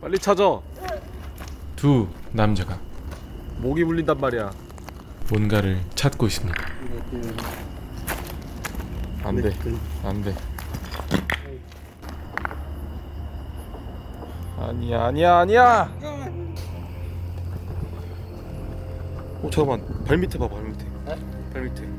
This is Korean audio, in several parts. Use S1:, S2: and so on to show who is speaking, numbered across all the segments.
S1: 빨리 찾아.
S2: 두 남자가
S1: 목이 물린단 말이야.
S2: 뭔가를 찾고 있습니다.
S1: 안돼 안돼. 아니야 아니야 아니야. 잠깐만, 발 밑에 봐. 발 밑에. 발 밑에.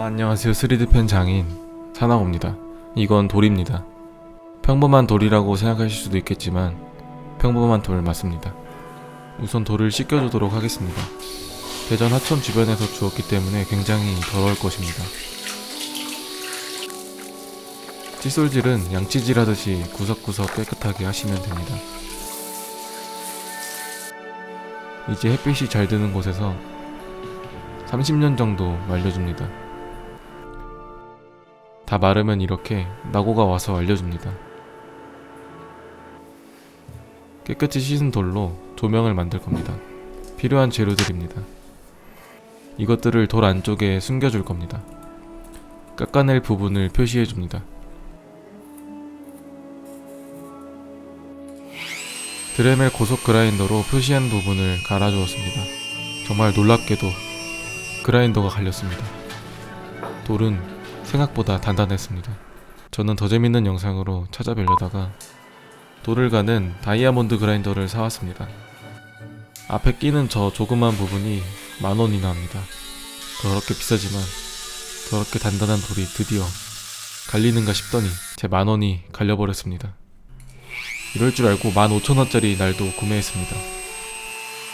S2: 안녕하세요. 3D펜 장인 사나고입니다. 이건 돌입니다. 평범한 돌이라고 생각하실 수도 있겠지만 평범한 돌 맞습니다. 우선 돌을 씻겨주도록 하겠습니다. 대전 하천 주변에서 주웠기 때문에 굉장히 더러울 것입니다. 칫솔질은 양치질 하듯이 구석구석 깨끗하게 하시면 됩니다. 이제 햇빛이 잘 드는 곳에서 30년 정도 말려줍니다. 다 마르면 이렇게 낙오가 와서 알려줍니다. 깨끗이 씻은 돌로 조명을 만들 겁니다. 필요한 재료들입니다. 이것들을 돌 안쪽에 숨겨줄 겁니다. 깎아낼 부분을 표시해줍니다. 드레멜 고속 그라인더로 표시한 부분을 갈아주었습니다. 정말 놀랍게도 그라인더가 갈렸습니다. 돌은 생각보다 단단했습니다. 저는 더 재밌는 영상으로 찾아뵈려다가 돌을 가는 다이아몬드 그라인더를 사왔습니다. 앞에 끼는 저 조그만 부분이 10,000원이나 합니다. 더럽게 비싸지만 더럽게 단단한 돌이 드디어 갈리는가 싶더니 제 10,000원이 갈려버렸습니다. 이럴 줄 알고 15,000원짜리 날도 구매했습니다.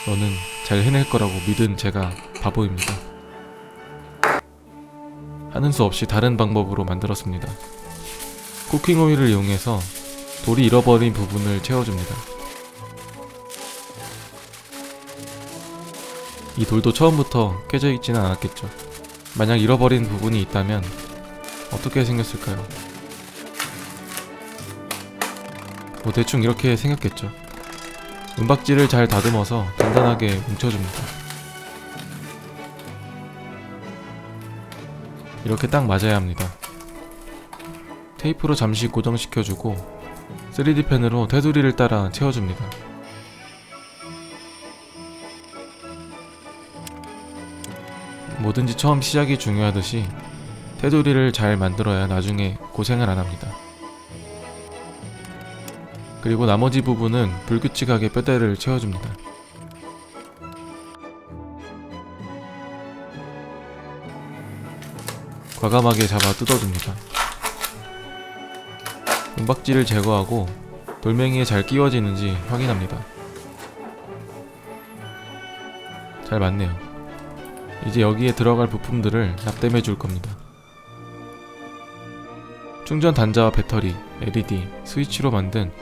S2: 너는 잘 해낼 거라고 믿은 제가 바보입니다. 하는 수 없이 다른 방법으로 만들었습니다. 쿠킹 오일을 이용해서 돌이 잃어버린 부분을 채워줍니다. 이 돌도 처음부터 깨져 있지는 않았겠죠. 만약 잃어버린 부분이 있다면 어떻게 생겼을까요? 뭐 대충 이렇게 생겼겠죠. 은박지를 잘 다듬어서 단단하게 뭉쳐줍니다. 이렇게 딱 맞아야 합니다. 테이프로 잠시 고정시켜주고 3D펜으로 테두리를 따라 채워줍니다. 뭐든지 처음 시작이 중요하듯이 테두리를 잘 만들어야 나중에 고생을 안 합니다. 그리고 나머지 부분은 불규칙하게 뼈대를 채워줍니다. 과감하게 잡아 뜯어줍니다. 은박지를 제거하고 돌멩이에 잘 끼워지는지 확인합니다. 잘 맞네요. 이제 여기에 들어갈 부품들을 납땜해 줄 겁니다. 충전 단자와 배터리, LED, 스위치로 만든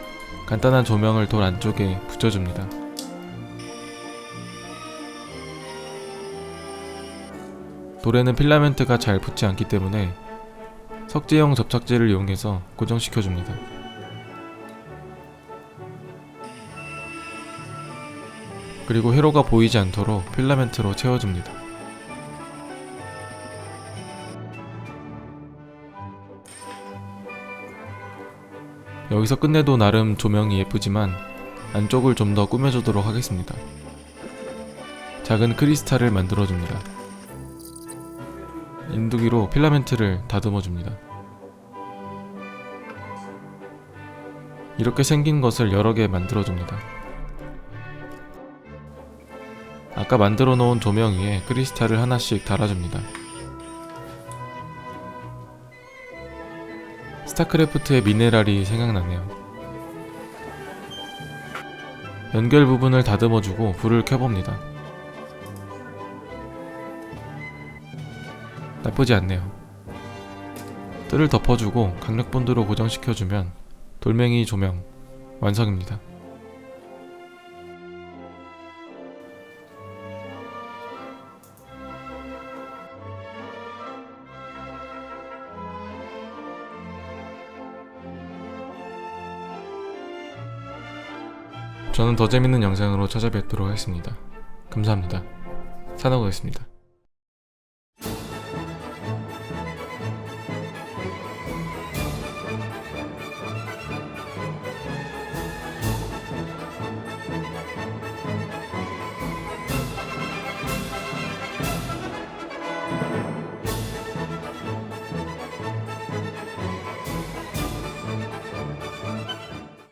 S2: 간단한 조명을 돌 안쪽에 붙여줍니다. 돌에는 필라멘트가 잘 붙지 않기 때문에 석재형 접착제를 이용해서 고정시켜줍니다. 그리고 회로가 보이지 않도록 필라멘트로 채워줍니다. 여기서 끝내도 나름 조명이 예쁘지만 안쪽을 좀 더 꾸며주도록 하겠습니다. 작은 크리스탈을 만들어줍니다. 인두기로 필라멘트를 다듬어줍니다. 이렇게 생긴 것을 여러 개 만들어줍니다. 아까 만들어 놓은 조명 위에 크리스탈을 하나씩 달아줍니다. 스타크래프트의 미네랄이 생각나네요. 연결 부분을 다듬어주고 불을 켜봅니다. 나쁘지 않네요. 뜰을 덮어주고 강력본드로 고정시켜주면 돌멩이 조명 완성입니다. 저는 더 재밌는 영상으로 찾아뵙도록 하겠습니다. 감사합니다. 사나고였습니다.